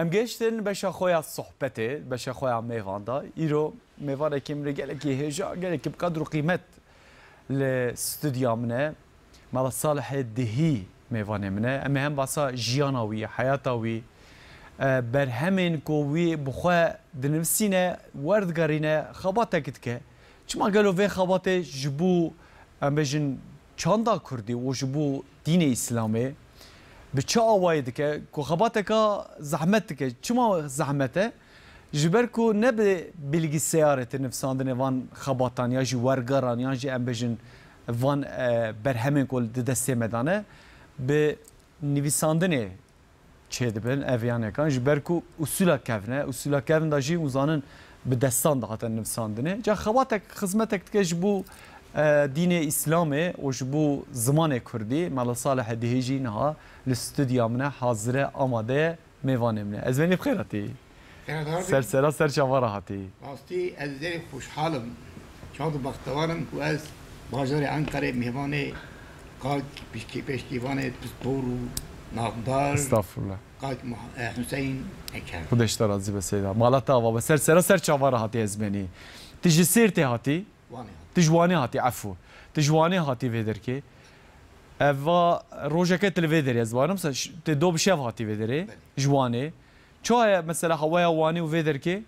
ام گشتن بشه خویا صحبته بشه خویا میواندا ایرو میوانه کیم رجال کی هجا قال کی بقدر قیمت لاستوديو منه مال صالح الدهي میوانه منه اما هم واسه جیانوی حیاتوی برهمن کوی بخوا دنفسینه وردگارینه خباتک که چما قالوا في خباته جبو ام بجن چاندا کردی و جبو دین اسلامی بچه آواید که خباتك زحمتك چما زحمته جبركو نب بالجسيارة نفساندن وان خباتان يا جي ورقران يا جي ام بجن وان برهمن كل دستي مدانه بنویساندن چه دبن اویانه کان جبركو اصولا كفن دا جي وزانن بدستان دهاتن نفساندنه جا خباتك خدمتك تكجبو دين اسلامي وجبو زمان كردي مال صالح دهيجي نها الاستوديو منه حاضره آماده میوانه منه از بینی بخیر هاتی سر چواره هاتی راستی از زیر خوشحالم شاد و بختوارم و از بازار انقره میوانه قاک پیشکیوان دستور و نامدار استغفرالله قاک حسین اکر خودش ترازی بسیده مالتا و سر چواره هاتی از بینی تجی سیرتی هاتی تجوانی هاتی عفو تجوانی هاتی ویدر که و روجك تلفيدر يزوانم تدوب شيف هاتي فيدري جواني شو مثلا هوايا واني وفيدر كي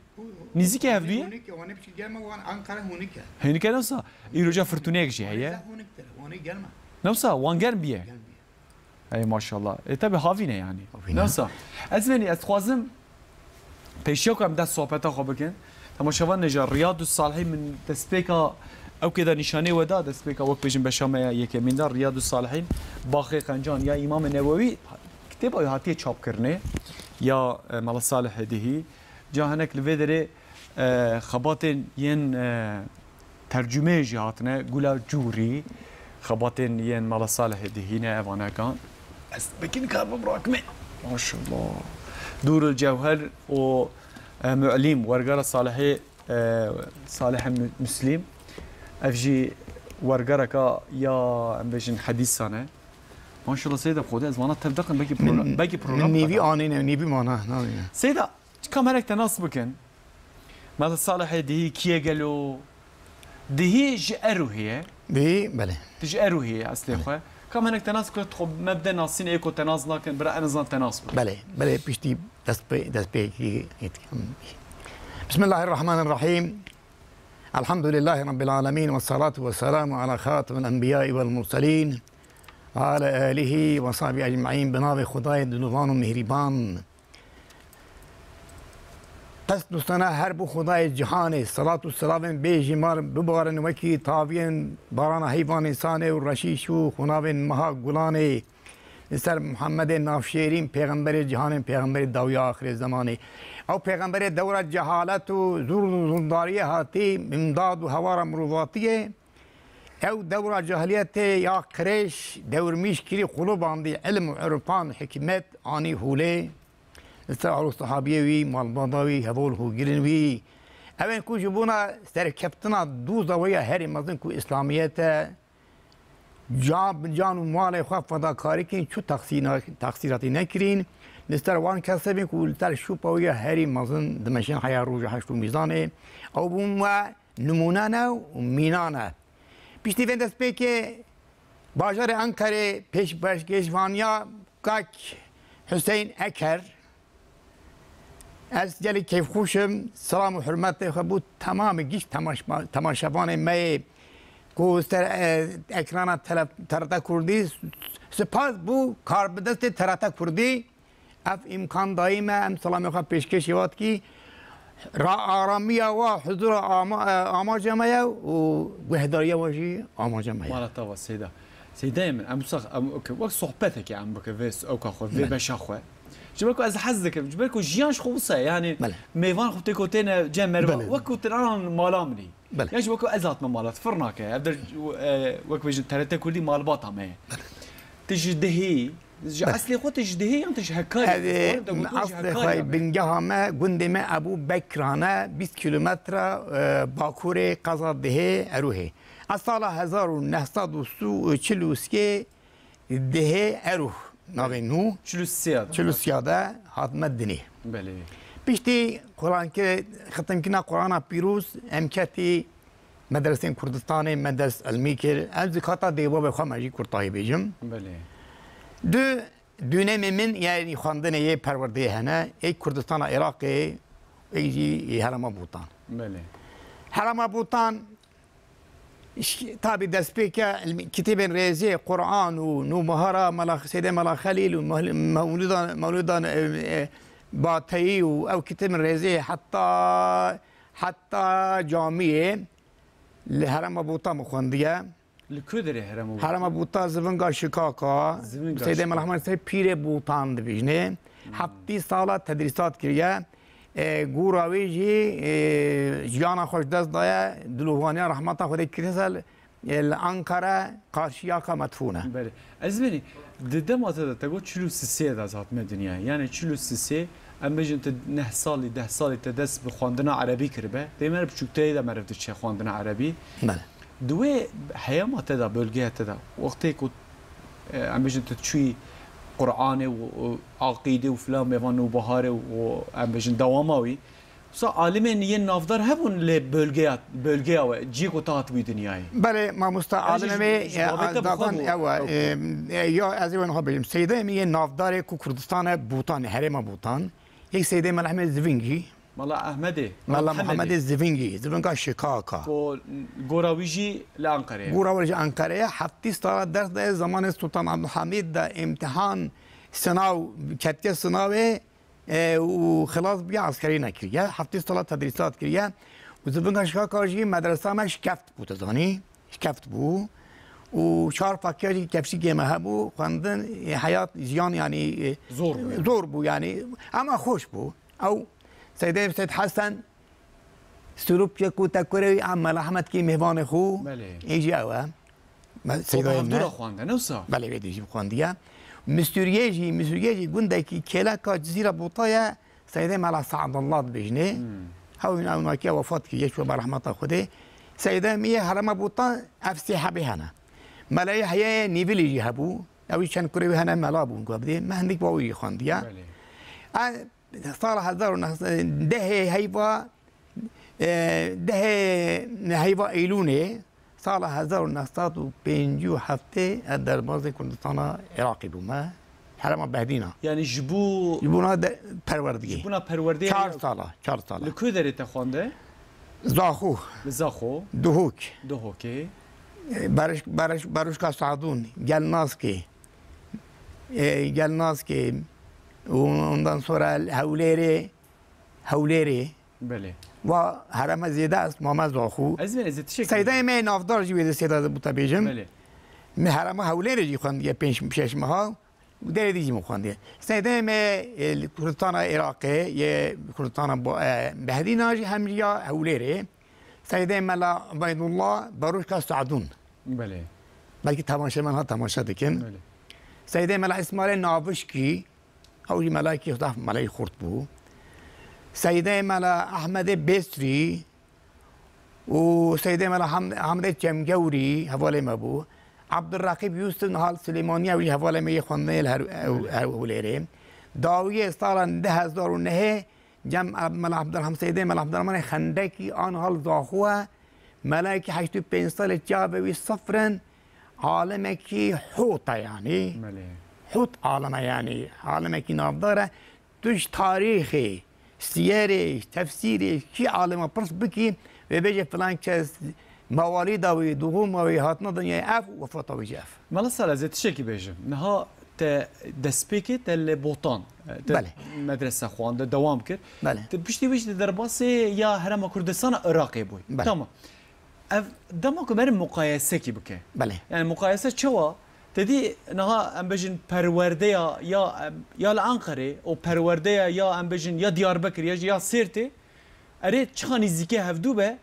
نيزي كي هفدوية هونيك وانا بشي جالما وان انقره هونيك هونيك نفسها يروجا فرتونيك شي هي هونيك هونيك جالما نفسها وان جرم بيه اي ما شاء الله تبي هافينه يعني نفسها ازمني اتخوازم بيشوك ام دست صحبتا خو بكن تماشاوان نجار رياض الصالحين من تسبيكا او كذا نشانه ودا دسبيكا وقت بيجن بشامه يكي من دار رياض الصالحين باقي قنجان يا امام النووي كتاب هاتيه چاپ کرنه يا مال صالح دهي جا هناك الفيدري خباتن ين ترجمه جهاتنا قولا جوري خباتن ين مال صالح دهينا اوانا كان بكين كار براكمه ما شاء الله دور الجوهر ومعلم ورقال صالحي صالح مسلم افجي ورقركا يا ام بيجن حديثانه ما شاء الله سيده خود از وانا تبدقن باقي برنامج نيبي اني نيبي مانا سيده كم هلك تناسبكن ماذا صالح دي كي قالوا دي جارو هي بي بله تجارو هي اصلي اخويا كم هلك تناسب تخب مبدا ناصين ايكو تناسب لكن برا انا زان تناسب بله بيشتي دس بي بسم الله الرحمن الرحيم الحمد لله رب العالمين والصلاة والسلام على خاتم الأنبياء والمرسلين وعلى آله وصحبه أجمعين بناو خدای دنوان و مهربان پس دوستانه هر بو خدای جهان صلاة و سلام بیجمار ببارن وکی تاوین باران حیوان انسان و رشیش و خناوین مها گلان سر محمد نافشیرین پیغمبر جهان پیغمبر داوی آخر زمانه او پیغمبر دور جهالت و زور و زنداری هاتی امداد و هوار مروضاتیه او دور جاهلیت یا قریش دور میشکری قلوب آندی علم و عرفان حکمت آنی حوله مثل عروس صحابیه وی مالباداوی هول هو گرین وی اوین کو جبونا سرکبتنا دوزاوی هری مزن کو اسلامیت جان و مال خواه فداکاری کن چو تقصیراتی نکرین نستر وان کسبی که تر شوپاوی هری مزن دمشین حیا روز هشت میزانه او بوم نمونه نه و مینانه پیشتی وندس پی که بازار انکره پیش گشوانیا کاک حسین اکر از جلی کیف خوشم سلام و حرمت خبود تمام گیش تماشاوان می کو سر اکران ترتا کردی سپاس بو کار بدست ترتا کردی اف امکان دائمه ام سلام خواهد پیشکش یاد کی را آرامی و حضور آماج مایا و وحداری واجی آماج مایا مالتا و سيدا من ام صخ ام اوكي وقت صحبتك يا عم بك فيس او كاخو في بشاخوه جبركو از حزك جبركو جيانش خوصه يعني ميفان خفتي كوتين جمر وكو تران مالامني يعني وكو ازات مالات فرناك ابدر وكو بيجي ترته كلي مال باطا ما تجدهي اصلي خو تجدهي انت هكاي اصلي خاي بنجها ما قندمه ابو بكرانه 20 كيلومتر باكوري قزاده اروهي اصلا 1943 ده اروه ناوی نو چلو سیاده هات مدنی بله پشتی قرآن که ختم کنا قرآن پیروز امکتی مدرسه کردستان مدرسه علمی که از ذکاتا دیوا بخوام اجی کرتاهی بیجم بله دونه من یعنی خواندن یه پرورده هنه ای کردستان عراق ایجی هرما بوتان بله هرما بوتان تابي دسبيكا كتاب ريزي قرآن ونو مهارة سيدة ملا خليل ومولودا باتي أو كتاب ريزي حتى جامعة لهرم بوتا مخوندية لكودري هرم بوتا زبنگا شيكاكا سيدة ملا حمد سيد بير بوتان دبيجنه حتى سالة تدريسات كريا گوراویجی جانا خوش دست دایا دلووانی رحمت خدا کریسل الانکارا قاشیاکا مدفونه. بله. از بینی دیدم آتا تگو 43 از حتم دنیا یعنی 43 ام بجن نه سالی 10 سالی تدست به خواندن عربی کرده. دیمر بچوکتایی دا مرفت چه خواندن عربی. بله. دوی حیامات دا بلگه دا وقتی که ام بجن تچوی قرآن و عقیده و فلان میوان و بهاره و امبجن دواماوی سا عالمین یه نافدار هبون ل بلگه و جی قطعات بی دنیای بله ما مستعالمه داغان یا از این ها بگیم سیده می نافدار کو کردستان بوتان هرم بوتان یک سیده مال احمد زوینگی مالا احمده مالا محمد زوینگی زوینگا شیکاکا گوراویجی لانکاره گوراویجی انکاره هفتی سال درس زمان سلطان عبدالحمید دا امتحان سناو کتک سناوه و خلاص بیا عسکری نکریه هفتی سال تدریسات کریه و زوینگا شیکاکا جی مدرسه ما شکفت بود زانی شکفت بود و چهار پاکیجی کفشی که مهبو خواندن حیات زیان یعنی زور بود یعنی اما خوش بود او سيدي سيد حسن سروب يكو تكوري عمال احمد كي مهبان خو يجي اوه سيدي عبدالله خوانده نوسا بله بيدي جيب خوانديه مستوريجي قندكي كيلاكا جزيره بوطايا سيدي مالا سعد الله بجني هاو من اوناكي وفات كي يشوى برحمة خده سيدي مية هرم بوطا افسي حبيهانا ملاي هيا نيفيل يجي هبو او يشان كوري هنا ملابون قبدي ما هنديك باوي خوانديه صار هزار ده هيبا ايلوني صار هزار النصات وبينجو حفتي الدرباز كردستان عراقي بوما حرم بهدينا يعني جبونا پروردگی جبونا پروردگی 4 ساله لكو داري تخونده زاخو دهوك برش کا سعدون gelnaz ki ondan sonra هوليري بله و هرم زيادة است محمد زاخو ازمن ازت شكل سيدا ما نافدار جويد سيدا بوتابيجم بله من هرم هوليري جي خوان دي 5 ماه ودري دي جي خوان دي سيدا ما كردستان العراقي يا كردستان بهدينا جي همريا هوليري سيدا ما بين الله باروش کا سعدون بله بلکه تماشا منها تماشا دکن بله سيدا ما اسماعيل ناوشكي او ملاکی خدا ملای خورد بود سیده ملا احمد بسری و سیده ملا حمد جمگوری حواله ما بود عبدالرقیب یوسف نهال سلیمانی اولی حواله ما خونده هولیره داوی سال 2009 جمع ملا عبدالرحمن سیده ملا عبدالرحمن خندکی آن حال زاخوه ملاکی 85 سال جابوی صفرن عالمکی حوطه یعنی حوت عالمه یعنی عالمه کی نافداره توش تاریخی سیری تفسیری کی عالمه پرس بکی و بجه فلان کس موالید و دوم و هاتنا دنیای اف و فاتا اف مالا سال از تشکی بیجم نها دسپیکی تل بوتان بله مدرسه خوانده دوام کرد بله پشتی وجه در باسی یا هرم کردستان عراقی بود بله تمام دما که برای مقایسه کی بکه بله یعنی مقایسه چوا تدي نها ام بجن پرورده یا الانقره او پرورده یا ام بجن یا دیاربکر یا سرته اره چخا نزدیکی هفدو به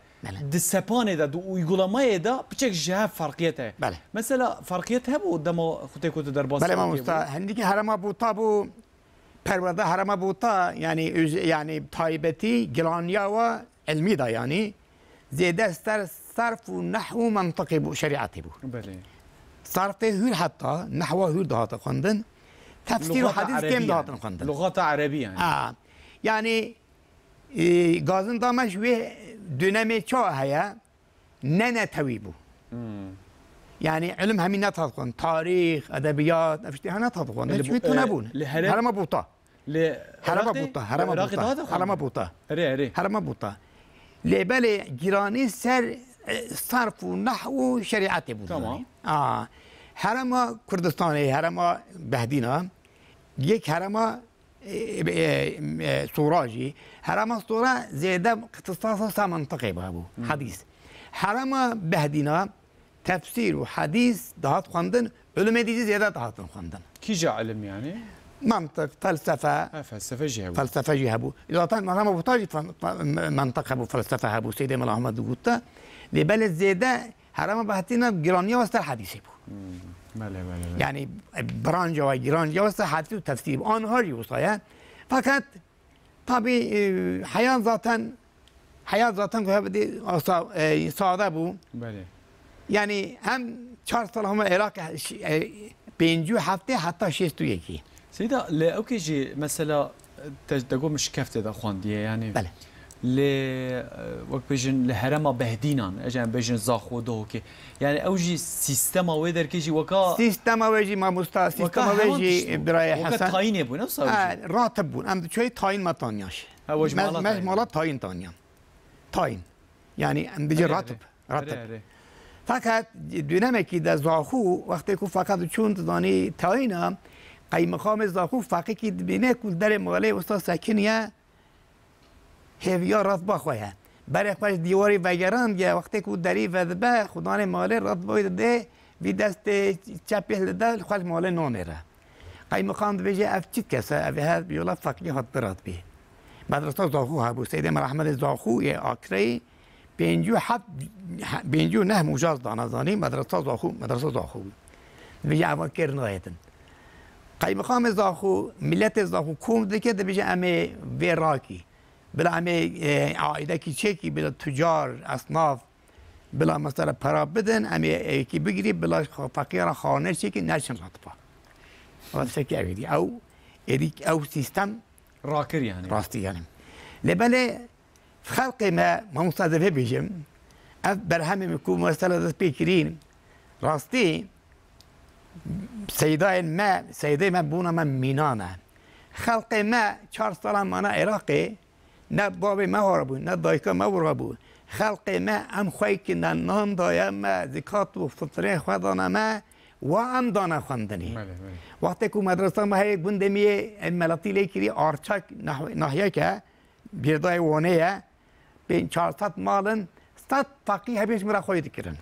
د سپانه ده دو uygulamaye da بچک جهه فرقیته بله مثلا فرقیت هبو دما خودت کوت در باس بله ما مستا هندی که حرم بوتا بو پرورده حرم بوتا یعنی تایبتی گلانیا و علمی دا یعنی زیاده استر صرف و نحو و منطقی بو شریعتی بو بله صارت هول حتى نحو هول دهات خواندن تفسير وحديث كم دهات خواندن لغات عربية يعني يعني غازن دامش و دنمي چا هيا نه تويبو يعني علم همين نتطقن تاريخ ادبيات نفشتي هنا تطقن شوي تنبون هرم بوطا هرم بوطا هرم بوطا لبالي جيراني سر صرف و نحو و شريعت بود تمام هرم كردستاني هرم بهدينا یک هرم سوراجي هرم سورا زيادة اختصاص منطقي بابو حديث هرم بهدينا تفسير وحديث دهات خواندن علم ديزي زيادة دهات خواندن كي جا علم يعني؟ منطق فلسفة فلسفة جهبو فلسفة جهبو إذا كان مرام أبو طاجي منطق أبو فلسفة هبو سيدي ملا أحمد قوتا لبلد زيادة هرم بهدينا جرانية وستر حديثي بو يعني برانجا و جرانجا وستر حديث وتفسير آنها يوصايا فقط طبعا حياة ذاتاً که بدی ساده بود. بله. یعنی هم 4 سال هم عراق 57 حتی 61. سيدا لا اوكي جي مثلا تقول مش كفته دا خوانديه يعني. بله. ل وقت بيجن الهرم بهدينان اجان بيجن زاخو دوكي يعني اوجي سيستم ويدر كيجي وكا سيستم ويجي ما مستا سيستم ويجي براي حسن وكا تاين يبون نفس راتب بون ام شوي تاين ما تانياش مالات تاين تانيا تاين يعني ام بيجي راتب فقط دونمکی در زاخو وقتی که فقط چون دانی تاینا قیم خام زاخو فقط که بینه کل در ماله استاد سکنیه هویا رات باخواه برای خوش دیواری وگران یا وقتی که دری وذبه خدان ماله رات باید ده وی دست چپه ده خوش ماله نانره قیم خام بيجي افتید کسا اوه بیولا فقی هات برات بی مدرسه زاخو هبو سید مرحمد زاخو آکری 57 مجاز دانازانی مدرسه زاخو بيجي عواكر نايتن قاي مقام زاخو ملت زاخو كوم دكه بيجي امي وراكي بلا امي عائده كي تشيكي بلا تجار اصناف بلا مثلا para بدن امي كي بيجري بلا فقيره خانه تشيكي ناشن رطبه واسكي اودي او سيستم راكر يعني راستي يعني لبلا خلق ما مصادفه بيجم برهم يكون مسألة بيكرين راستي سيداي ما بونا من مينانا خلق ما 4 سال مانا عراقي نه بابي ما هربو نه دايكا ما هربو خلق ما ام خويك نان دايا ما زكات و فطره خدانا ما و ام دانا خواندني وقتی که مدرسه ما هي گندمی ملتی لیکری آرچک ناحیه که بیردای وانه بين 400 مالن 100 فقيه هبيش مرا خوي ذكرن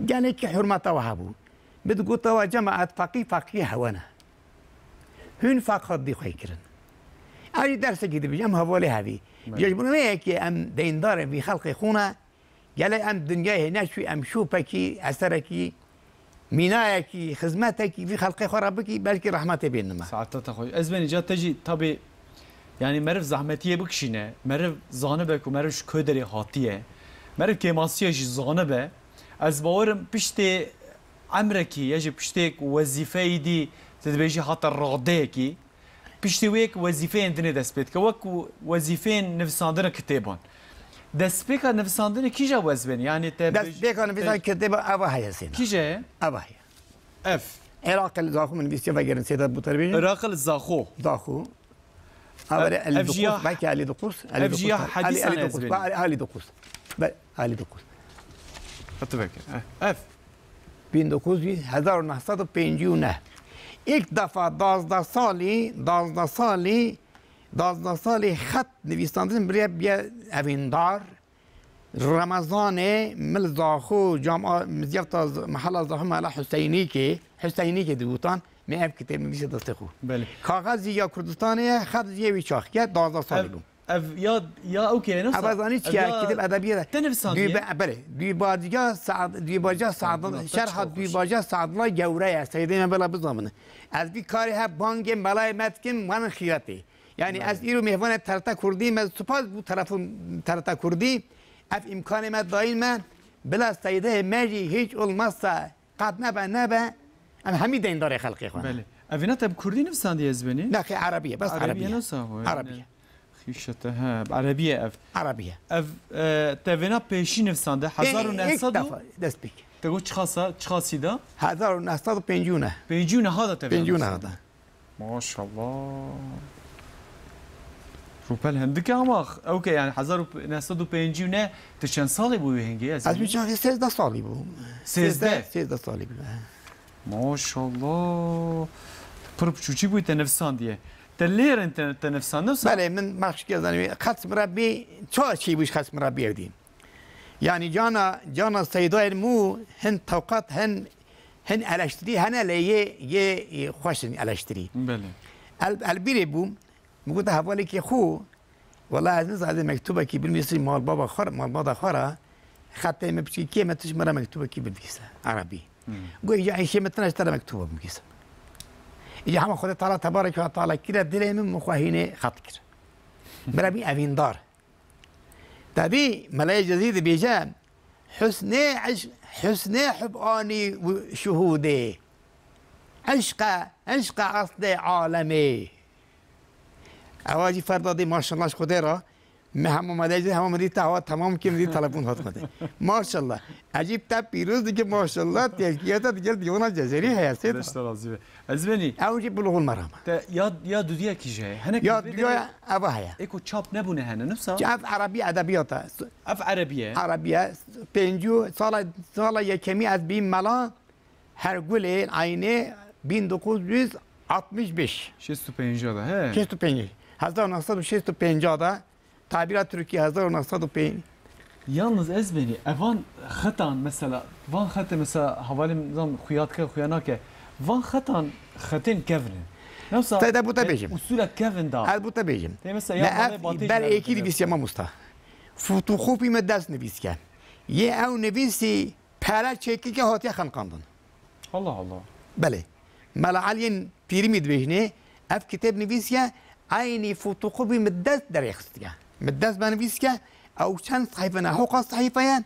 قال لك حرمته وهبو بتقول توا جماعه فقيه هوانا هن فقط دي خوي كرن اي درس كده بيجم هوالي هبي يجبون هيك ام ديندار في خلق خونا قال ام دنيا هنا شو ام شوفكي اثركي مينايكي خدمتك في خلق خرابك بلكي رحمته بينما ساعتها اخوي ازمني جات تجي طبي يعني مرف زحمتيه بكشينه مرف زانبك ومرف كدري هاتيه مرف كيماسيه جي زانبه از باورم پشت عمركي يجي پشتك وظيفه دي تدبيجي حتى الراديكي پشت ويك وظيفه اندني دسبيت كوك وظيفه نفساندن كتابان دسبيك نفساندن كيجا وزبن يعني دسبيك نفساندن كتاب ابا هي سين كيجا ابا هي اف عراق الزاخو من بيستيا فاجرن سيدا بو تربيه عراق الزاخو الدقوس باكي علي دقوس افجيا حديثا علي دقوس علي دقوس اتفكر اف بين دقوس 1959 یک دفعه 12 سالی خط نویساندن برای بیا اویندار رمضان مل زاخو جامعه مزیفت محل زاخو محل حسینی که دوتان می اف کتاب نویسی دست خو بله کاغذی یا کردستانیه خط یه ویچاخ که 12 سالی بود یا اوکی نفس ابزانی چیه کتاب ادبیه تنفسانیه بله دیباجا سعد شرح دیباجا سعدالله جوره سیدنا بلا بزامنه از بی کاری ها بانگ ملای متکن من خیاطی یعنی از ایرو مهوان ترتا کردی من سپاس بود ترتا کردی اف امکان ما داین من بلا سیده مجی هیچ olmazsa قد نبه ام همین دیندار خلقی خواهد بله اوینا تب کردی نفساندی ازبنی؟ نه عربیه بس عربیه شيشتها عربية اف عربية اف تافينا بيشي نفسان ده 1900 دست بك تقول خاصي ده 1950 50 هذا تافينا 50 هذا ما شاء الله روبل هندك اما اوكي يعني 1950 تشن صالي بو هنگي از میشن 13 سالی بود 13 سالی بود ما شاء الله پرب چوچی بود تنفسان دیه تلیر انت تنفسان نفس بله من مخش کردم خط مربی چه چی بوش خط مربی کردیم یعنی جانا سیدای مو هن توقات هن الاشتری هن لیه خوشن الاشتری بله البیری بوم میگفت حوالی که خو والله از نزد مکتوبه کی بالمصري مال بابا خور مال بابا خورا خط مبشي کی متش مره مکتوبه کی بالفيسا عربي قول يا شيء متناش ترى مكتوبه بالفيسا يجي هم خد تعالى تبارك وتعالى كده دلي من مخاهينه خط كده مربي افين دار تبي ملاي جديد بيجا حسن حباني وشهودي عشق اصل عالمي اواجی فردادی ماشاءالله خدا را هم اومده هم اومدی تمام که میدی تلفن هات خدا ماشاءالله عجیب تا پیروز دیگه ماشاءالله تلکیات دیگه دیونا جزیری هست از بنی اوجی بلوغ المرام یا دودیا کی جه هنک یا دودیا ابا هيا اكو چاپ نبونه هنه نفسا اف عربی ادبیات اف عربیه پنجو سال یکمی از بین ملا هر گل عینه 1965 65 ده he 65 1965 da tabirat Türkiye 1905 yalnız ezbeni evan xatan mesela van xat mesela havalim nizam xuyat ke xuyana ke van xatan xatin kevin nafsa تدا بوتا بيجم usul kevin da هل بوتا بيجم mesela ya بل ايكي نویسی ما مستا فوتوخوپی من دست نویس که یه او نویسی پرا چکی که هاتی خانقاندن الله الله بله ملا علین پیرمید بجنه اف کتاب نویس که عینی فوتوخوپی من دست دریخست که من دست بنویس که او چند صحیفه نه حقا صحیفه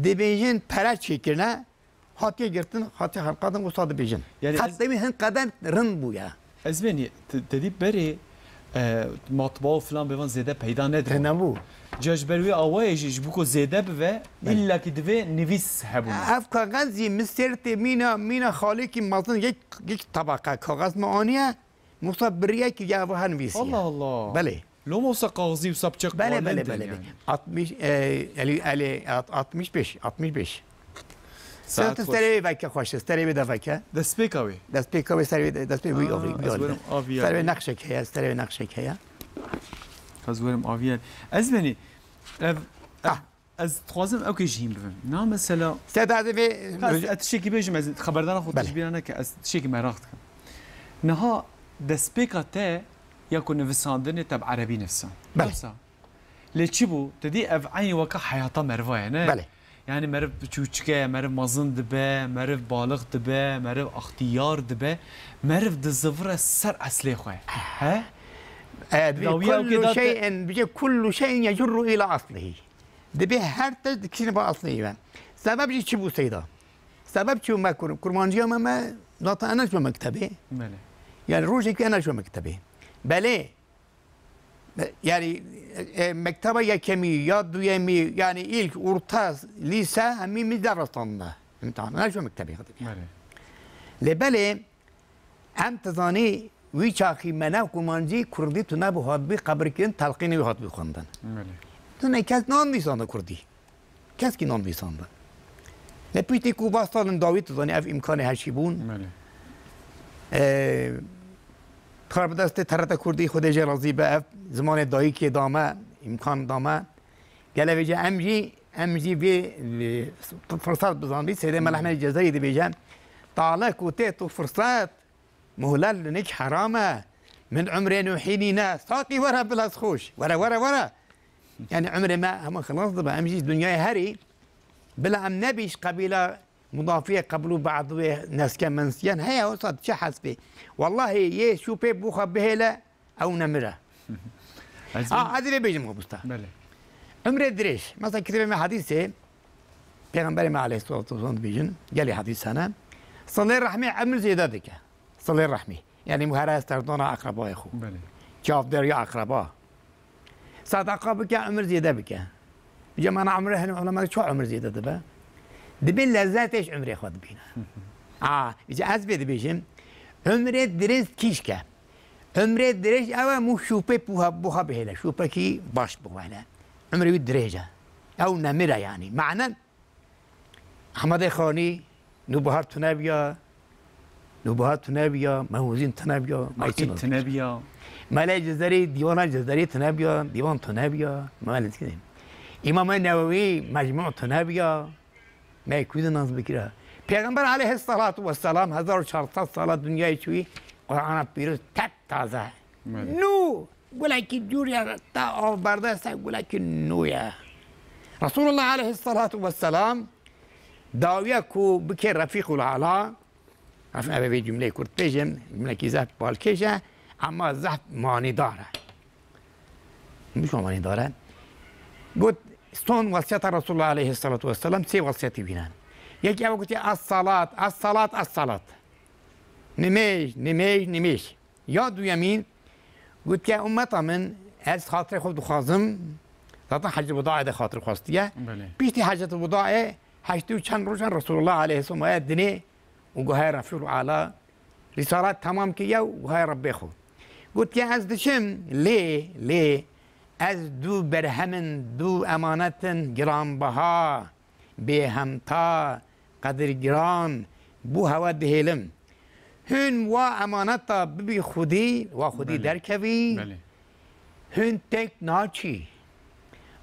دبیجن پرا چکرنه هاتی گرتن هاتی خانقاندن استاد بیجن حتی هن قدر رند بویا از بینی تدی بری مطبوع فلان بوان زیاده پیدا نداره نبود جاجبروی آوایش بکو زیاده به الا که دوی نویس هبونه اف کاغذی مسترت مینا خالی که مثلا یک طبقه کاغذ معانیه مصبریه که جواب نویسیه الله الله بله لو موسى قاضي وسبچق بله بله بله 65 ساعت استری وکه خوش استری بده وکه دسپیکاوی دسپیکاوی اوی استری نقشه که استری نقشه که خزورم آویل از بنی از خوازم او که جیم بفهم نه مثلا ساعت هذا اتشکی بیجم از خبردار خود تشبیرانه که از تشکی مراخت کن نها دسپیکا ته يكون نفساندني تبع عربي نفسها بله ليش بو تدي اف عين وكا حياته مرفه يعني بله يعني مرف چوچكه مرف مازن دبه مرف بالغ دبه مرف اختيار دبه مرف دزفره سر اصلي خو ها كل شيء يجر الى اصله دبه هر تكشين با اصله سبب چی بو سيدا سبب چو ما كرمانجي ما ناط انا شو مكتبه بله يعني روجي انا شو مكتبه بله yani mektebe ya kemiği ya duyemi yani ilk orta lise hemimiz derstanında imtihan şu mektebi kadar lebele hem tazani وی چاخی منو کمانجی کردی تو نبود هات بی قبر کن تلقینی هات بی خوندن تو نه کس نان بیسانده کردی کس کی نان بیسانده نه پیتی کو باستان داوید تو دانی اف امکان هرچی بون کار بدست ترت کردی خود جرازی به اف زمان دایی که دامه امکان دامه گله ویجه امجی بی فرصت بزنبی سیده ملحمه جزایی دی بیجم تعالی کوته تو فرصت مهلل لنك حرامه من عمرين وحينينا ساقي ورا بلا خوش ورا يعني عمري ما هم خلاص ضبا امجي الدنيا هري بلا ام نبيش قبيله مضافيه قبلوا بعض ناس كان منسيان هي وصد شحس به والله يه شو بي بوخه بهلا او نمره هذه بيجي مبسطه عمري دريش مثلا كتب من حديثه پیغمبر ما عليه الصلاه والسلام بيجن قال لي حديث انا صلي الرحمه عمر زيادتك صلي الرحمه يعني مهارة استردنا أقرباء أخو بله جاف دريا أقرباء صدقه بك عمر زياده بك جماعه عمره علماء شو عمر زياده دبا دبين لذاتش عمري خد بينا اذا از بده بيجم عمره درس كيشكه عمره درس او مو شوبه بوها بهلا شوبه كي باش بوها عمري درجه او نمره يعني معنى احمد خاني نبهار تنابيا نبهار تنابيا موزين تنابيا مايتين تنابيا مالي جزري ديوان جزري تنابيا ديوان تنابيا مالي كده امام النووي مجموع تنابيا ما يكون ناس بكره پیغمبر عليه الصلاة والسلام 1400 سال دنیای شوی قرآن پیروز تک تازه نو ولكن جوريا تا آورده است ولكن نویا رسول الله عليه الصلاة والسلام داویه کو بکر رفیق العلا رفیق ابی جمله کرد پیجم جمله کی زهب بالکشه اما زهب معنی داره مش معنی داره گفت ستون وصیت رسول الله عليه الصلاة والسلام سه وصیتی بینن یکی او گفتی الصلاة نمیش یا دویمین گفت که امتا من از خاطر خود خوازم ذاتا حجت الوداع ده خاطر خواستیه بیشتی حجت الوداع حجتی و چند روزن رسول الله علیه السلام آیت دنه و گوهای رفیق العلا رسالت تمام کیه و گوهای رب خود گفت که از دشم لی از دو برهمن دو امانتن گرانبها به همتا قدر گران بو هوا دهیلم هن و امانتا ببی خودی و خودی درکوی هن تک ناچی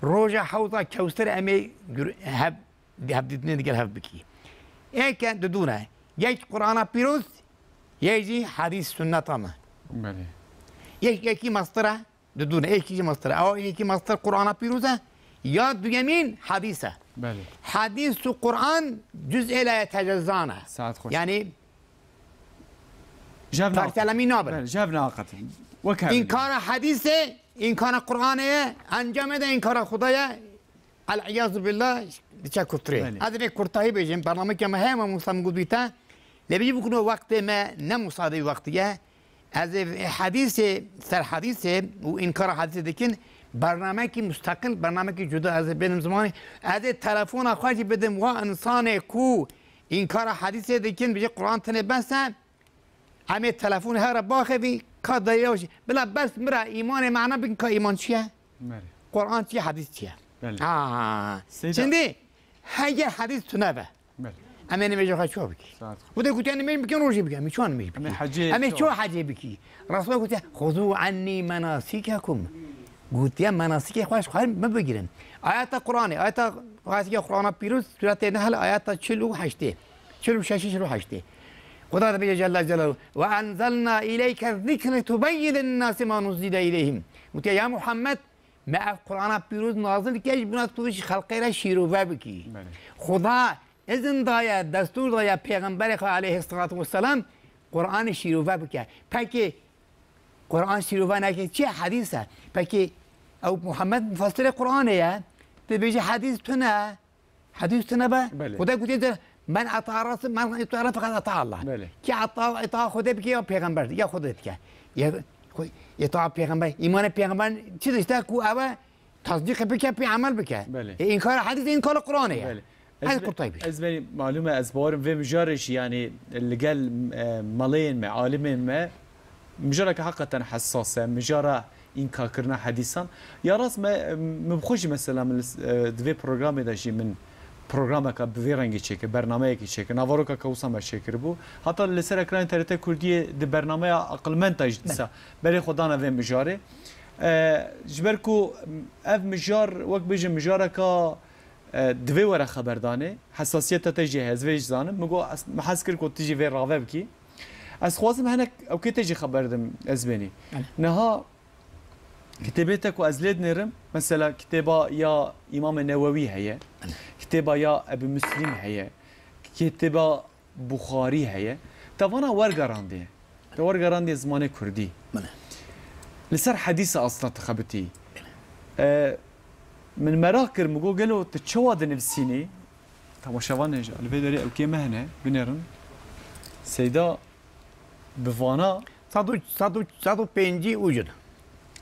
روژا حوضا کوستر امی هب دیدنه دیگر هب بکی ایک دونه یک قرآن پیروز یکی حدیث سنت آمه یکی مصدره دونه یکی مصدره او یکی مصدر قرآن پیروزه یا دویمین حدیثه حديث القرآن جزء لا يتجزانه يعني فرتلمي نابل جاب ناقة إن كان حديثه إن كان قرآنه أنجام ده إن كان خدايا العياذ بالله تشكر تري هذا بكرتاهي بيجين برنامج كما هي ما مسلم قد بيتا لبيجي بكونوا وقت ما نمصادي وقتيه هذا حديث سر حديثه وإن كان حديثه لكن برنامه مستقل برنامه جدا از بین زمانی از تلفن خواهی بدم و انسان کو این کار حدیث دیکن بجه قرآن تنه بس همه تلفن هر باخوی کار دایوش بلا بس مرا ایمان معنا بگن که ایمان چیه قرآن چیه حدیث چیه چندی هیچ حدیث تو نبه اما نمیشه خواهد چوه بکی بوده گوتی نمیشه بکن روشی بکی اما چوه نمیشه بکی اما چوه حجه بکی رسول گوتی خذوا عنی مناسککم گوتیم مناسک خواهش خواهیم بگیریم آیات قرآن آیات قرآن پیروز سورت نحل آیات 48 46 خدا تبارک جل جلاله و انزلنا الیک الذکر تبین للناس ما نزل الیهم گوتی یا محمد ما قرآن پیروز نازل کیش بنا توش خلقی را شیروه بکی خدا اذن دایا دستور دایا پیغمبر خدا علیه الصلاة والسلام قرآن شیروه بکی پکی قرآن شیروه نکه چه حدیثه پکی او محمد مفسر قرآنه یا تبیجی حدیث تنه با خدا گوتی من اطاع رسول من اطاع فقط اطاع الله کی اطاع خدا بکی یا پیغمبر یا خودت که یا اطاع پیغمبر ایمان پیغمبر چی داشته کو او تصدیق بکه پی عمل بکه این کار حدیث این کار قرآنه یا از بني معلومه از بارم في مجارش يعني اللي قال مالين مع عالمين ما مجرد حقا حساسه مجرد این کار کردن حدیثان یا راست ما بخوشی مثلا من دوی پروگرامی داشتی من پروگرام که به رنگی چیکه برنامه کی چیکه نوارو که کوسا ما چیکر بو حتی لسر اکران ترت کردی د برنامه عقلمند تجدسا برای خدا نوی مجاره جبرکو اف مجار وقت بیج مجاره که دوی ور خبردانه حساسیت تجی هزویج زانم مگو محس کرد کو تجی وی راوه بکی از خوازم هنک او کی تجی خبردم از بینی نها كتابتك وأزلاد نرم مثلا كتابة يا إمام النووي هي كتابة يا أبي مسلم هي كتابة بخاري هي توانا ورقراندي ورقراندي زمان كردي لسر حديثة أصلا تخبتي من مراكر مقو قالوا تتشواد نفسيني تماشاوان نجا الفيديو أو كي مهنة بنرم سيدا بفانا صادو بينجي وجد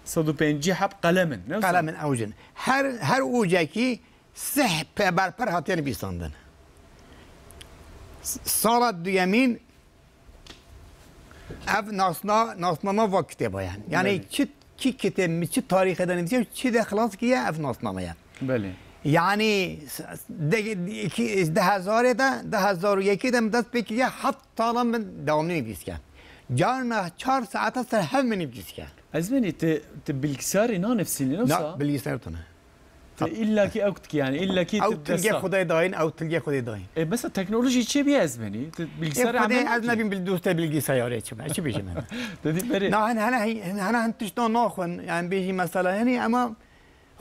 150 حب قلمن قلم اوجن هر اوجکی سه پر هاتین بیستاندن سال دویمین اف ناسنامه و کتابه یعنی چی کتاب چی تاریخ دانیم چی دخلاص کیه اف ناسنامه بله یعنی 2001 دم دست بکیه حتی الان من دوام نمی‌بیست که جارنا 4 ساعت سر هم نمی‌بیست که از منی ت بالكسار اینا نفسینی نه بالكسار تونه الا کی اوقت يعني الا کی او تلقى خدای داین او تلقى خدای داین مثلا تکنولوژی چی بی از منی بالكسار عمل از نبیم بالدوست بالكسار چی بیشه من دادی بری نه انا هنتشتون ناخن يعني بيجي مثلا يعني اما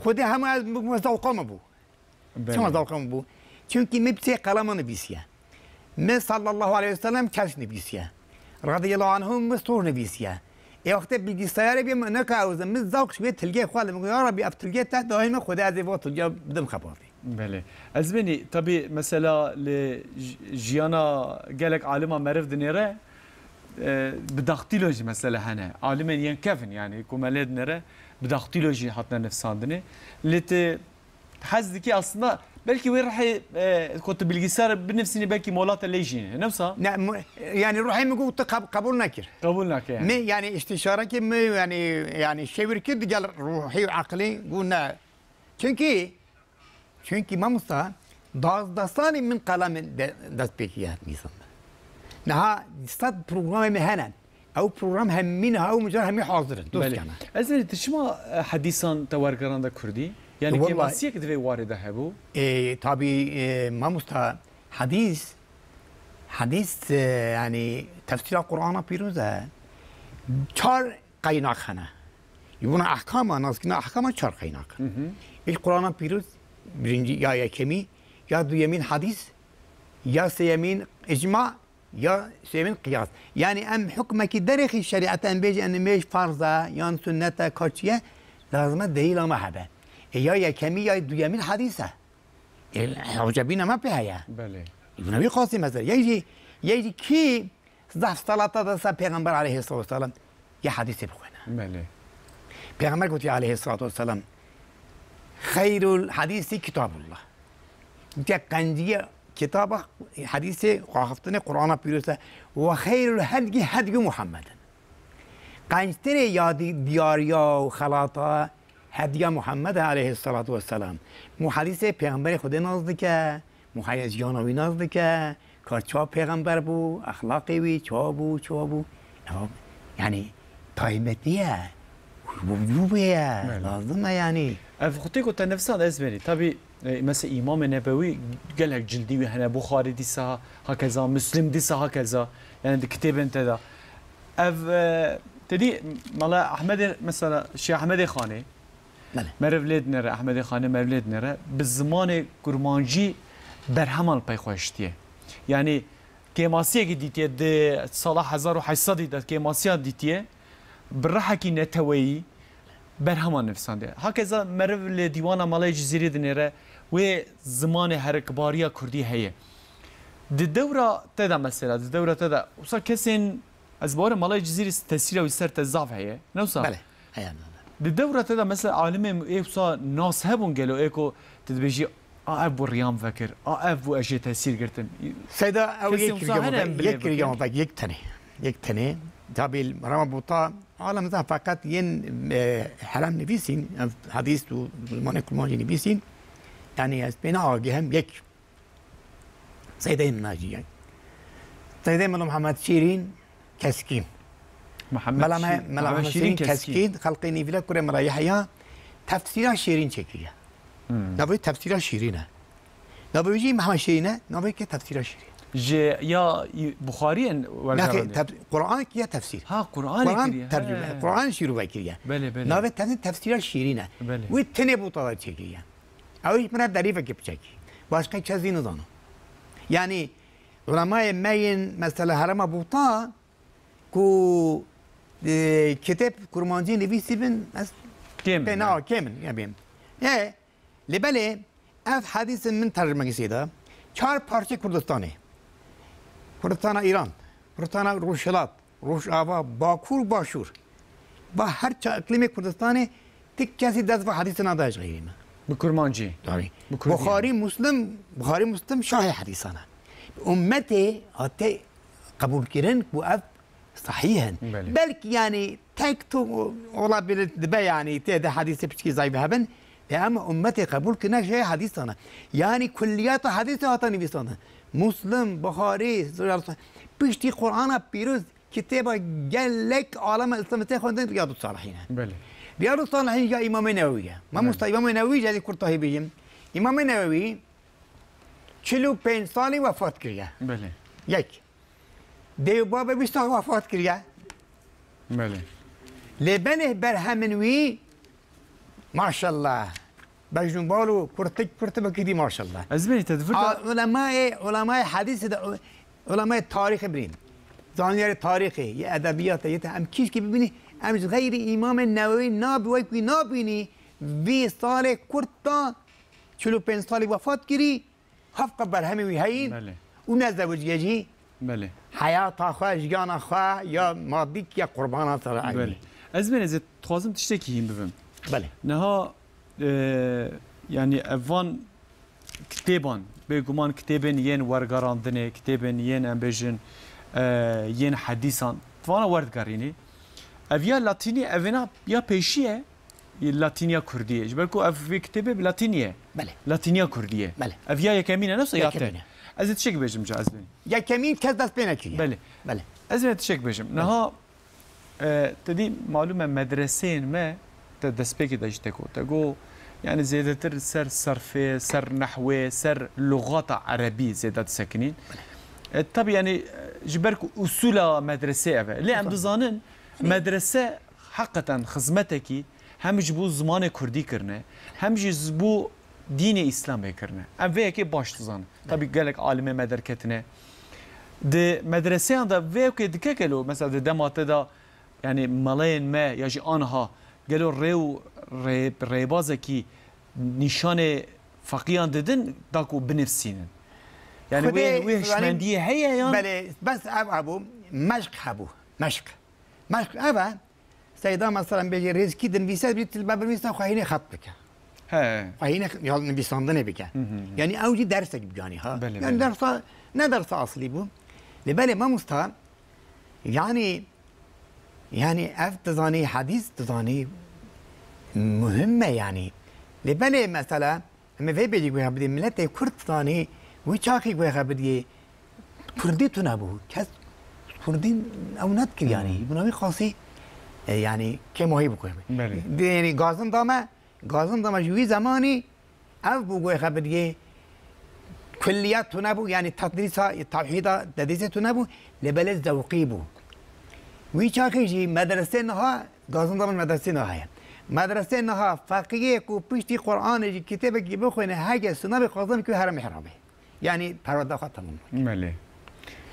خدي هم از مزوقم بو چه مزوقم بو چونکی مبتي قلمان بیسیه ما صلى الله عليه وسلم كاش نبيسيا رضي الله عنهم مستور نبيسيا يا وقت بالجسار بيم نكاوز من ذوق شويه تلقى خالد يا ربي افتلقى تحت دائما خذ هذه فوت تلقى بدم خبرتي بله ازبني طبي مثلا لجيانا قالك عالمه معرف دنيره بداختيلوجي مثلا هنا عالما ينكفن يعني كمالد نره بداختيلوجي حطنا نفساندني لت حزدكي اصلا بلكي وين راح كنت بالجسار بنفسني بلكي مولات الليجين نفسها نعم يعني روحي يقول قبول نكر قبول نكر يعني استشارك يعني شاور كده قال روحي وعقلي قلنا چونكي ما مستوى داستاني من قلم دست بيكيات ميسان نها صد برنامج مهنا او برنامج همينها او مجرد همي حاضرين دوست كنا ازل تشما حديثا تورغراندا كردي يعني كيما سيك دفي وارده هبو طبي ما مستوى حديث يعني تفسير القرآن بيروزه چار قيناق خنا يبون احكام ناس كنا احكام چار قيناق القرآن بيروز برنجي يا يكمي يا دويمين حديث يا سيمين اجماع يا سيمين قياس يعني ام حكمك درخي الشريعه ان بيجي ان مش فرضه يا سنه كاتيه لازم دليل ما حبه يا يكمي يا دويمين حديثه الحجابين ما بها يا بله ابن ابي قاسم مثلا يجي كي ضعف صلاه پیغمبر عليه الصلاه والسلام يا حديث بخونا بله پیغمبر قلت عليه الصلاه والسلام خير الحديث كتاب الله جاكنجيه كتابه حديث وقفتني قرآن بيروسه وخير الهدي هدي محمد قنجتري يا دياريا وخلاطه هدي محمد عليه الصلاة والسلام مو حديث پیغمبر خود نزدیکه مو حدیث جانوی نزدیکه که چه پیغمبر بو اخلاقی وی چه بو يعني طيبتيه وجوبيه لازمه يعني افختي كنت نفسها اسباني طبي مثلا امام نبوي قال لك جلدي هنا بخاري ديسا هكذا مسلم ديسا هكذا يعني كتاب انت ذا اف تدي مالا احمد مثلا الشيخ احمد خاني مرفلد نره احمد خاني مرفلد نره بالزمان كرمانجي برهمان بيخوشتيه يعني كيماسيه ديتيه د صلاح 1800 دي كيماسيه ديتيه بالرحكي نتوي برهمان نفسانده هكذا مرف لديوانا مالي جزيرة دنيرة وزمان هركبارية كردي هي الدورة تدا مثلا الدورة تدا وصار كسين أزبار مالي جزيرة تسيرة ويسر تزاف هي نوصل بله هي الدورة تدا مثلا عالم إيه وصار ناس هبون قالوا إيكو تدبيجي أبو ريام فكر أبو أشي تسير قرتن سيدا أو يكري يكتني تابي رام بوطا عالم ذا فقط ين حرام نبيسين حديث وزمان كلمانجي نبيسين يعني بين آجهم يك سيدين ناجي سيدين ملو محمد شيرين كسكين محمد شيرين كسكين خلقيني فيلا كوري مرايحيا تفسير شيرين شكليا نبي تفسير شيرينه نبي يجي محمد شيرينه نبي كتفسير شيرين يا بخاري لكن قرآن كيا تفسير قرآن ترجمة قرآن شروع كيا بله نبي تفسير شيرينه ويتني بوطة شكليا أو يمكن دريفة كبشكي واشكي كذي نظامه يعني علماء ماين مثلا هرم بوطة كو كتاب كرمانجي نبيسي بن كامل يبين إيه لبلي أف حديث من ترجمة كسيدا چهار پارچه کردستانه کردستان ایران کردستان روشلات روش آوا باکور باشور با هر چه اقلیم کردستان تک کسی دست به حدیث نداشت غیری ما بکرمانجی داری بخاری مسلم شاه حدیثانه امت آتی قبول کردن بو اف صحیحا بلکه یعنی تک تو اولا بلد یعنی تعداد حدیث بچکی زایب هبن اما امت قبول کنه شاه حدیثانه یعنی کلیات حدیث آتا نویسانه مسلم بخاری پشتی قرآن پیروز کتاب گلک عالم اسلام خوندن ریاض الصالحین بله ریاض الصالحین یا امام نوویه ما امام نووی جدی کرتاهی بگیم امام نووی 45 سالی وفات کرده بله یک دیوباب 20 سال وفات کرده بله لبنه برهمنوی ماشاءالله بجنبالو کرت بکیدی ماشاءالله ازمنی تدفق علماء حدیث علماء تاریخ برین زانیار تاریخی یه ادبیات یه هم کیش که ببینی همش غیر امام نووی نابینی 20 سال کرتا 45 سالی وفات کردی حفق برهمنوی هین بله اون ازدواجی بله حیات خواه جگان خواه یا مادیک یا قربانات را بله ازمنی از توازم تشتکی هم ببین بله نها يعني افان كتابان بيقومان كتابين ين ورقراندنه كتابين ين امبيجن ين حديثان فانا وردقاريني افيا لاتيني افينا يا بيشيه اللاتينيا كرديه جبالكو اف كتابه بلاتينيه بله لاتينيا كرديه بله افيا يكمينه نفس ياتين ازت شك بيجم جا ازبني يا كمين كز دست بينك بله بله ازت شك بيجم نها تدي معلومه مدرسين ما تدسبيكي داجتكو تقو يعني زيادة سر صرفي سر نحوي سر لغات عربية زيادة ساكنين طب يعني جبرك أصول مدرسة اللي عم دزانن مدرسة حقا خدمتك هم جبو زمان كردي كرنا هم جبو دين إسلام كرنا أم في كي باش تزان طب قالك عالم مدركتنا د مدرسة عند في كي دكاكلو مثلا دمات دا يعني ملاين ما يجي آنها قالوا ریبازه کی نشان فقیان دادن داکو بنفسینن یعنی وی شمندیه هیه یا بله بس ابو مشق هبو مشق ابا سیدا مثلا بگی ریزکی دنویسه بیت الباب نویسه خواهینه خط بکه خواهینه یا نویساندنه بکه یعنی اوجی درس بجانی ها یعنی درس نه درس اصلی بو لبله ما مستا يعني افتزاني حديث تزاني مهمة يعني لبني مثلا اما في بيجي قوي بدي ملتي كرد تزاني ويشاكي قوي بدي كردي تنابو كاس كردين او نذكر يعني بنوي خاصي يعني كم هي بقوي يعني غازم داما جوي زماني او بقوي بدي كليات تنابو يعني تدريسها التوحيد تدريسها تنابو لبلد ذوقي بو ويشاكي جي مدرسة نها غازم داما مدرسة نها مدرسه نها فقیه کو پشتی قرآن جی کتابه کی بخونه هاگه سنا به خازم که حرم حرامه یعنی پرورده خواهد تمام بله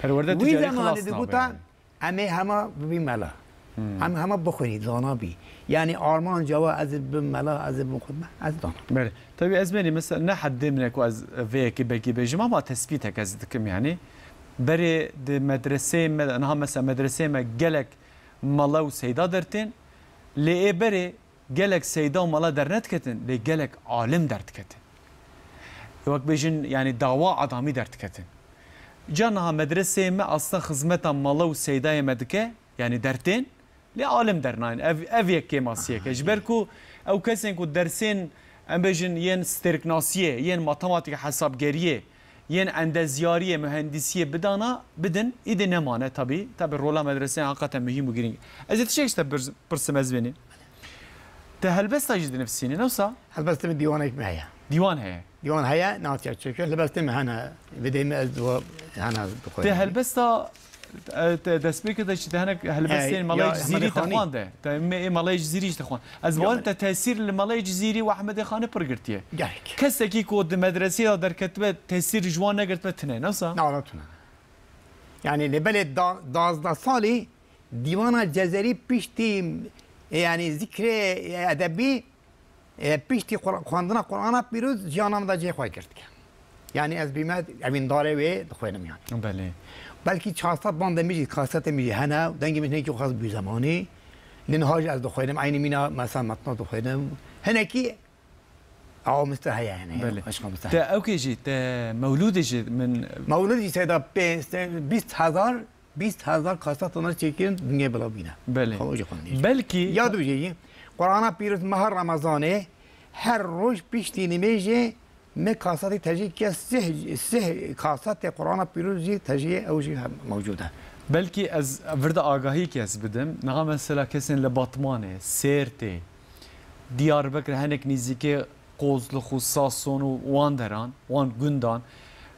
پرورده تجاری خلاص نابه همه ببی ملا همه بخونید زانا بی یعنی آرمان جوا از بم ملا از بم خدمه از دانا بله طيب ازمني مثلا نحد منك واز فيك بكي بيجي ما تثبيتك از دكم يعني بري د مدرسه انها مثلا مدرسه ما جلك ملا وسيدا درتين لي بري جلك سيدا وملا درنت كتن لي جلك عالم درت كتن وقت بيجن يعني دعوة عظامي درت كتن جانها مدرسه ما اصلا خدمتها ملا وسيدا مدكه يعني درتين لي عالم درناين افيك كيماسيه كجبركو او كسن كو درسين ام بيجن ين ستركناسيه ين ماتماتيك حسابگريه ين اندزياريه مهندسيه بدانا بدن ايده نمانه طبي رولا مدرسه حقيقه مهم وگرين از تشيكست برسم ازبني تهلبست اجد نفسيني نوصا هلبست من ديوانك معايا ديوان هيا ناتيا تشكل لبست هنا بدي هنا تهلبست دسبيك كده هناك هلبستين ملاي جزيري تخوان ده ملاي جزيري تخوان از بوان تاثير الملاي جزيري واحمد خان برغرتيه كسكي كود مدرسه در كتبه تاثير جوان نگرت بتنه نصا نعرفنا يعني لبلد 12 سالي ديوان الجزائري بيشتي يعني ذكر ادبي بيشتي خواندنا قرآن بيروز جانم دا جي خوای کرد يعني از بيمد امين داره و خوینم يعني بله بلکه 400 باند میجی کاست میجی هنه دنگی میتونه که خاص بی زمانی لنهاج از دخوینم عینی مینا مثلا متنا دخوینم هنکی او مستحيا يعني بله عشق تا مستحيا اوکی جی تا مولود جی من مولدی سیدا 20,000 کاسات اونر چیکین دنیا بلا بینه بله خواهی خوندی بلکی یادو جی قرآن پیروز ماه رمضانه هر روز پیشتی نمیجه می کاساتی تجی که سه کاسات قرآن پیروزی تجی اوجی موجوده بلکی از ورد آگاهی که از بدم نها مثلا کسی لباطمانه سیرته دیاربکر هنک نزدیک قوزل خصاصون و وان دران وان گندان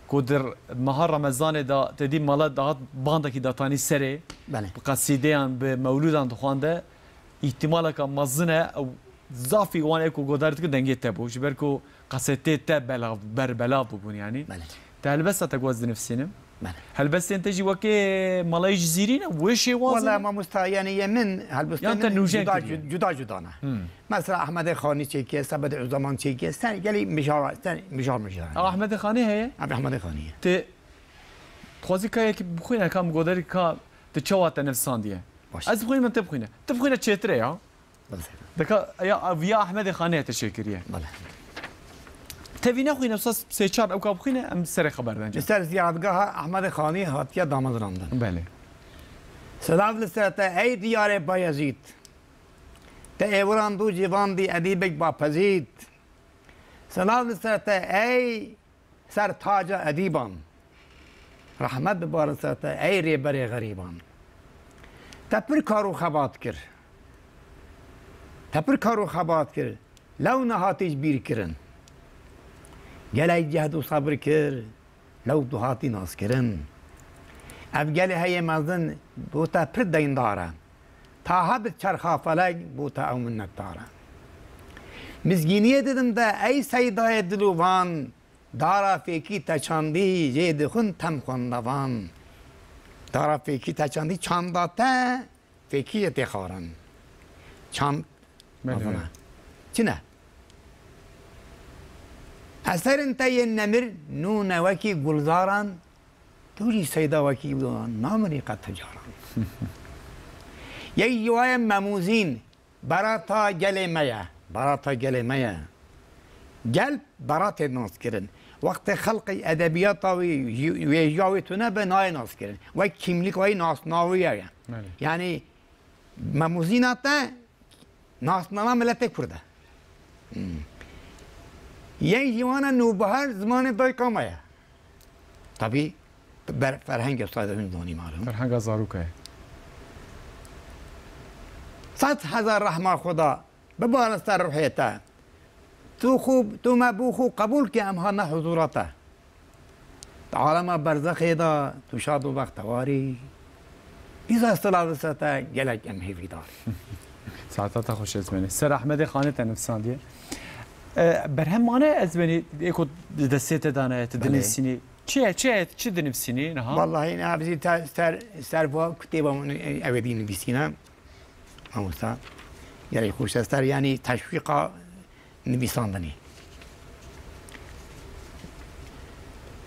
کدر ماه رمضان دا تدی مالا داد بانده کی داتانی سره بله قصیده ان به مولودان دخوانده احتمالا که مزنه او زافی وان اکو گودارت که دنگی تبو جبر کو قصیده تبلا بر بلا ببون يعني بله تهلبسه تجوز نفسنا بله هل بس انت جي وكي ملاي جزيرين وش والله ما يعني يمن هالبستان جدا جدانه مثلا احمد خانی چیکه سبد زمان چیکه سن گلی مشار احمد خانی هي احمد خانی ت خوازي كاي كي بخوينا كام غودري كا تشوات نفسان دي از بخوينا من تبخوينا تشتري ها دكا يا احمد خانی تشكريه بله تبينا خوينا بس سيچار او كا بخوينا ام سر خبر دنج سر زیادگاه احمد خانی هاتیا داماد راندن بله سلام لسته ای دیار بایزید ته ایوران دو جوان دی ادیبک با پزید سلام لسته ای سر تاج ادیبان رحمت ببار سته ای ریبر غریبان تپر کارو خبات کر لو نهاتیش بیر کرن گلی جهد و صبر کر لو دهاتی ناس کرن افگل هی مزن بوتا پر دین داره تا هب چرخا فلک بوتا او منت داره مزگینیه دیدم ده ای سیدای دلوان دارا فیکی تچاندی جید خون تم خوندوان دارا فیکی تچاندی چانداته فیکی اتخارن چاند مفهومه چی نه اثر انتای نمر نو نوکی گلزاران توری سیدا وکی بودن نامری قد تجاران یک جوای مموزین براتا گل میا گل برات ناس کرن وقت خلق ادبیات و جاوی تونه به نای ناس کرن و کیملیک وای ناس ناویه یعنی مموزینات ناس نما ملت کرده یک جوان نوبهار زمان دای کامه طبیعی بر فرهنگ استاد دانی معلوم فرهنگ زاروکه 100,000 رحمه خدا ببار سر روحیته تو مبو خوب قبول که امها نه حضورته عالم برزخی دا تو شاد و بختواری بیزا اصطلاح دسته گلک امهیوی داری ساعتها خوش ازمنی سر احمد خانه تنفساندیه برهم مانه ازمنی اکو دستیت دانه تدنیسینی چه دنیسینی نه والله این ابزی سر با کتابمون اودی نویسینم هموستا یعنی خوش استر یعنی تشویق نویساندنی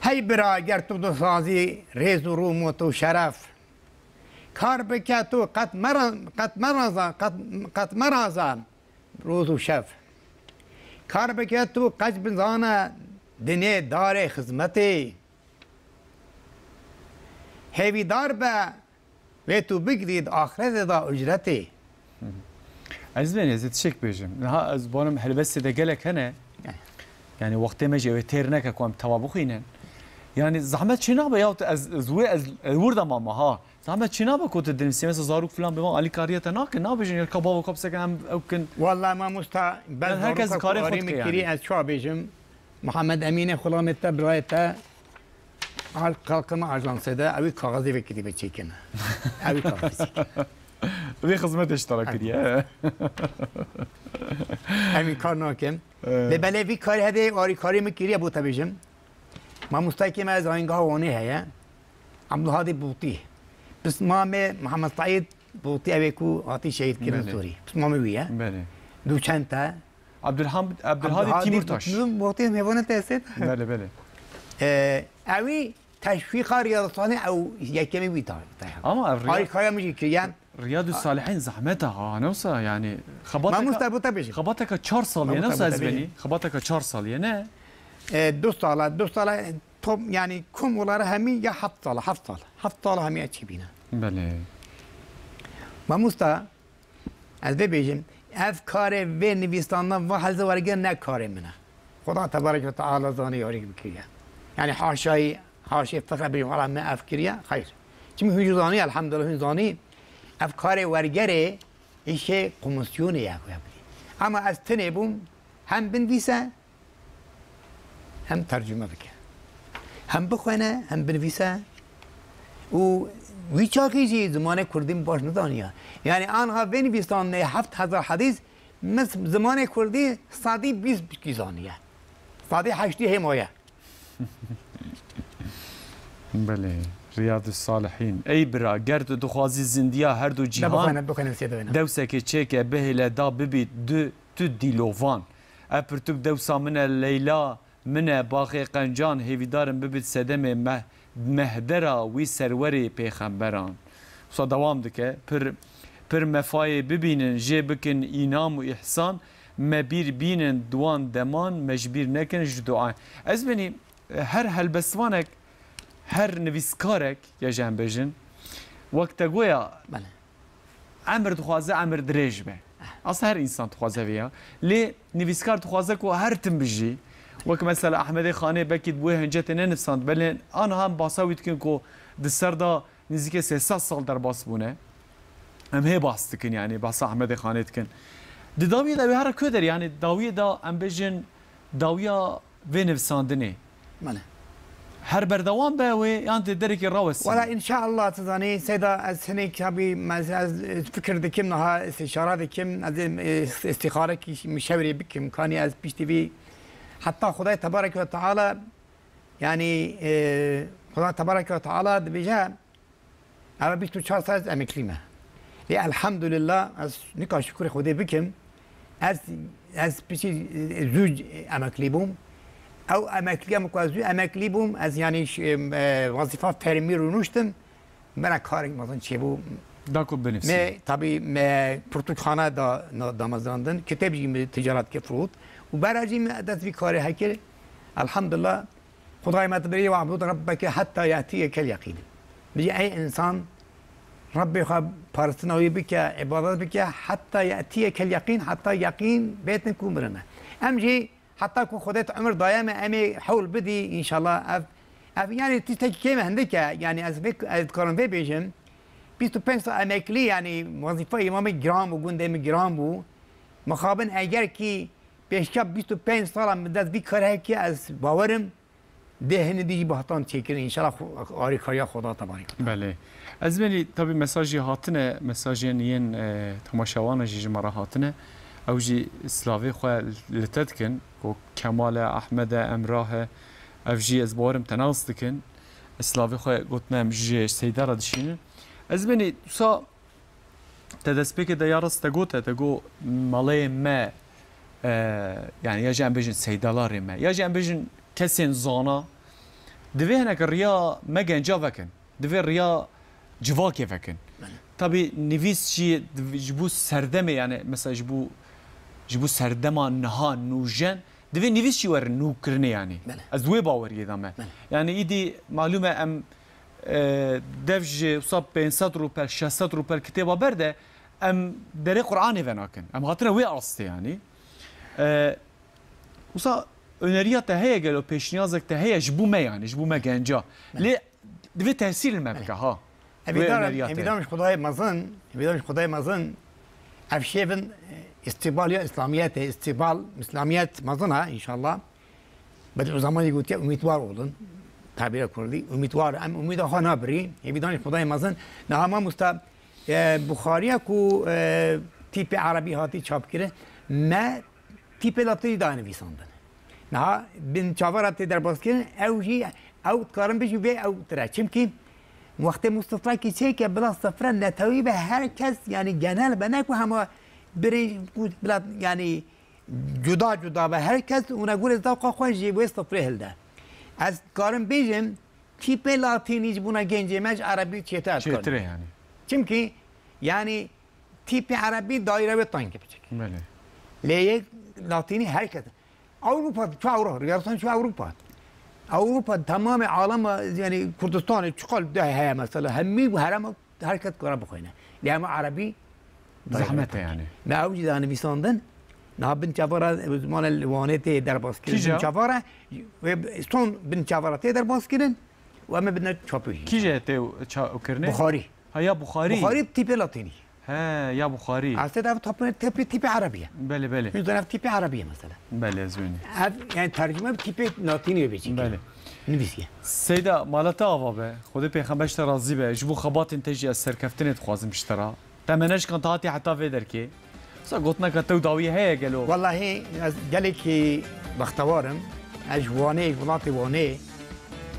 هی برا گر تو دو سازی ریز و روم و تو شرف کار بکه تو قد مرازا روز و شف کار بکه تو قج بزانه دنیا دار خدمتی هیوی دار به و تو بگرید آخرت دا اجرتی از بینی از تشک بیجم نه از بانم هلبستی ده گلک هنه یعنی وقتی مجی و تیر نکه کم توابو خینن یعنی زحمت چی نابه یا از ورد ماما ها زحمت چی نابه کوت دنیسی مثل زاروک فلان بما علی کاریت ناکن نابجن یا کباب و کبسه کنم اوکن والله ما مستا بل هرکس کاری خود که یعنی از چا بیجم محمد امین خلامت برایت قلقنا آژانسه ده اوی کاغذی بکری بچی کنه اوی کاغذی وی خدمت اشتراکیه همین کار ناکن بله وی کاری هده آری کاری مکریه بوده بیجم ما مستقیم از آینگاه وانه هیا عبدالهادی بوطی بس مام محمد سعید بوطی اوی کو آتی شهید کردن سوری بس مام ویه دو چند تا عبدالهادی تیمورتاش بوطی میوانه تحصیل بله اوی تشویق ریاضتانه او یکمی بیتار اما آری کاری میشه که رياض الصالحين زحمتها نوصا يعني ما مستبوطه بيجي خبطك 4 سال نوصا زبني خبطك 4 سال نه 2 سال توب يعني كم ولا همي يا 7 سال همي اتشي بينا بله ما مستا از بيجم افكار و نویساندن و حل زوارگی نه کار منه خدا تبارک و تعالی زانی یاری بکریه يعني حاشیه فقط بيجم على ما افکریه خیر چون هیچ زانی الحمدلله زانی افکار ورگره ایشه کمیسیونه یا اما از تنبوم هم بنویسه هم ترجمه بکه هم بخونه هم بنویسه و ویچاکی چی زمان کردی باش ندانیه یعنی آنها بنویسان 7000 حدیث مثل زمان کردی 120 زانیه 180 حمایه بله رياض الصالحين اي برا گرد دخوازی زندیا هر دو جهان دوسه که چه به لدا ببی دو تو دیلووان اپرتوک دوسا من لیلا من باقی قنجان هیویدارم ببید سدم مهدرا وی سروری پیغمبران سو دوام دکه پر مفای ببینن جه بکن اینام و احسان مبیر بینن دوان دمان مجبیر نکن جدوان از بینی هر هلبستوانک هر نویسکارک یا جان بجن وقت گویا امر دخوازه امر دریج به اصلا هر انسان دخوازه ویا لی نویسکار دخوازه کو هر تم بجی وک مثلا احمد خانه بکید بوه هنجت ننفساند بلین آن هم باساوید کن کو دسر دا نزدیک 300 سال در باس بونه هم هی باست کن یعنی باس احمد خانه کن داوی دا هر کدر یعنی داوی دا ام بجن داویا و نفساندنه ماله هر بردوام به و یعنی درک راوس ولا ان شاء الله تزاني سيدا از هنيك هبي از فكر دكم نها استشارات دكم از استخاره کی مشاوره بكم كاني از بيش تي حتى خدای تبارك وتعالى يعني خدای تبارك وتعالى بيجا اما 24 ساعت امكليمه الحمد لله از نكا شكر خدای بكم از بيش زوج امكليبوم او امکلیم کوازو امکلیبوم از یعنی وظیفه فرمی رو نوشتم من کاری مثلا چی بو داکو بنفسی می طبی می پروتوکانه دا مزاندن کتابی تجارت که فروت و برای دست بی کاری هکر الحمدلله خدای متبری و عبود ربک حتی یاتی کل یقین بجی ای انسان ربی خواب پرستنوی بکه عبادت بکه حتی یاتی کل یقین حتی یقین بیت نکو مرنه امجی حتى كون خديت عمر ضايمه امي حول بدي ان شاء الله يعني تيجي كيما عندك يعني اذكرن في بيجن 25 ساعه امكلي يعني وظيفه امامي جرام وقندم جرام بو مخابن اگر كي بيشكب 25 ساعه مدت بي كره كي از باورم دهن دي بهتان تشكر ان شاء الله آری کاریا خدا تبارک بله از منی طبي مساجي هاتنه مساجي نين تماشاوان جي مره هاتنه او جي سلاوي خو لتدكن و كمال احمد امراه او جي از بارم تناس دكن سلاوي خو قلتنا جي سيدار دشين از بني سا تدسبك دا يارس تقو مالي ما يعني يجي ام بيجن سيدالار ما يجي ام بيجن كسين زانا دوي هناك الريا ما جنجا فكن دوي الريا جواكي فكن طبي نفيس شي جبو سردمه يعني مثلا جبو سردما نها نوجن دوی نویس چی ور نو کرنه يعني از دوی باوری دامه يعني ایدی معلومه ام دفج صاب 500 روپل 600 روپل کتابه برده ام در قرآن وناکن ام هاتنه وی آسته يعني وصا öneriya te heye gelo peşniyazek te heye jbu me yani jbu me genca li دوی تحصیل مبکه ها امیدوارم خدای مزن افشیفن استقبال یا اسلامیت استقبال اسلامیت مزنه انشالله بدل زمانی گویی امیدوار olun tabir کردی امیدوار ام امید ها نبری امیدوارم خدای مزن نه ما مستا بخاری کو تیپ عربی هاتی چاپ کرده ما تیپ لاتی دانه ویساندن نه بین چاورات در باز کردن اوجی او کارم بجو به او ترا چمکی وقت مصطفی کی چه که بلا صفر نتوی به هر کس یعنی جنال بناکو هم بری بلا یعنی جدا به هر کس اونا گول ذوق خو جیب صفر هلده از کارم بجم تیپ لاتینی بونا گنجمج عربی چیتر چیتره یعنی چمکی يعني تیپ عربی دایره به تانک بچک بله لیک لاتینی حرکت اروپا چه ریاستان چه اروپا تمام عالم يعني كردستان تشقل ده هي مثلا همي وهرم حركه كره بخوينا لما عربي زحمته يعني ما اوجد انا بيساندن نابن چافارا زمان الوانت در باز کردن چافارا استون بن چافارا در باز کردن و اما بدنا چاپوی کی جهته کرنه بخاری ها بخاری تیپ لاتینی ها یا بخاری اصلا ده تیپ عربیه بله بله میدونم تیپ عربیه مثلا بله زوینی يعني ترجمه تیپ لاتینی بيجي بله نویسیه سیدا مالتا آوا به خود پیغمبر شتا راضی به جبو خبات انتجی از سرکفتن تخوازم شترا تمنش کن تاعتی حتی في درکی سا قلتنا كتو داوية هي قالوا والله قال لك بختوارم اجواني ولاتي واني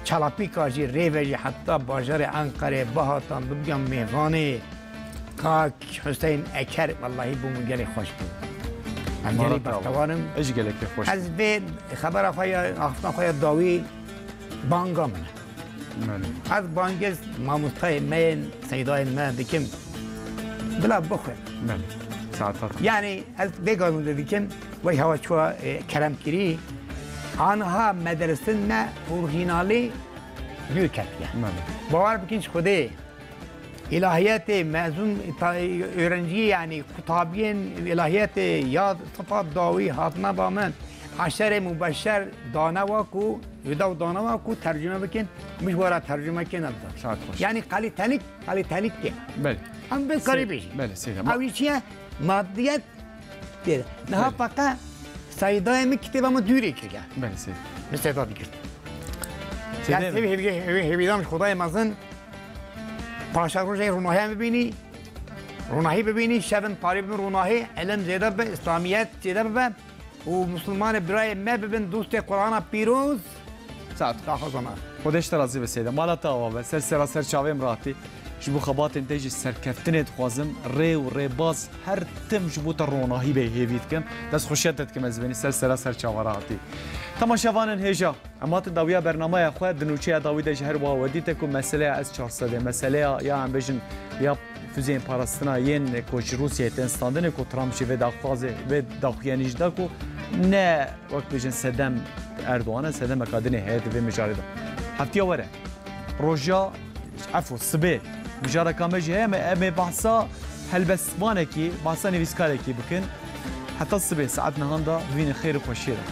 چلاپیکا جی ریوی حتی باجر انقره بهاتان بگم میوانی کاک حسین اکر والله بوم گلی خوش بود من گلی بختوارم ايش قال لك خوش از بین خبر خواه داوی بانگا منه از بانگز ماموستای من سیدای من دکم بلا بخور يعني از بيقولوا ديكن وي هوا شو كلام كري آنها مدرسنا اورجينالي büyükent yani. باور بكنش خده الهيات مازون öğrenci yani kutabiyen الهيات yad صفات داوي هاتنا بامن عشر مبشر دانواكو يدو دانواكو ترجمه بكن مش ورا ترجمه كن يعني قالي تلك بله هم بالقريب بله سيدي او شيء مادیت دیده نه فقط سایدای می کتابمو دوری کرد بله سید مثل دادی کرد یعنی هیویدام خدای مازن پاشا روزه روناهی ببینی روناهی ببینی شبن طالب روناهی علم زیاده به اسلامیت زیاده به و مسلمان برای ما ببین دوست قرآن پیروز ساعت زمان خودش ترازی به سیده مالتا آوا سر چاوی امراتی جبو خبات انتاج سرکفتنت خوازم ری و ری باز هر تم جبو تروناهی به هیوید کم دست خوشیتت کم از بینی سر چاوراتی تماشاوان هجا اما تداویا برنامه خود دنوچه داوید جهر با ودیت کو مسئله از 400 مسئله یا ام بجن یا فوزین پاراستنا ین کوچ روسیه تنستاندن کو ترامپ و داخوازه و داخیانیج دا کو نه وقت بجن صدام اردوغان صدام کادنی هیت و مجارده هفتیا وره روجا عفو صبي مجرد كامجي هي أمي بحصا هلبس وانكي بحصا نفيسكاركي بكن حتى الصبي ساعتنا هندا فين خير وخشيرة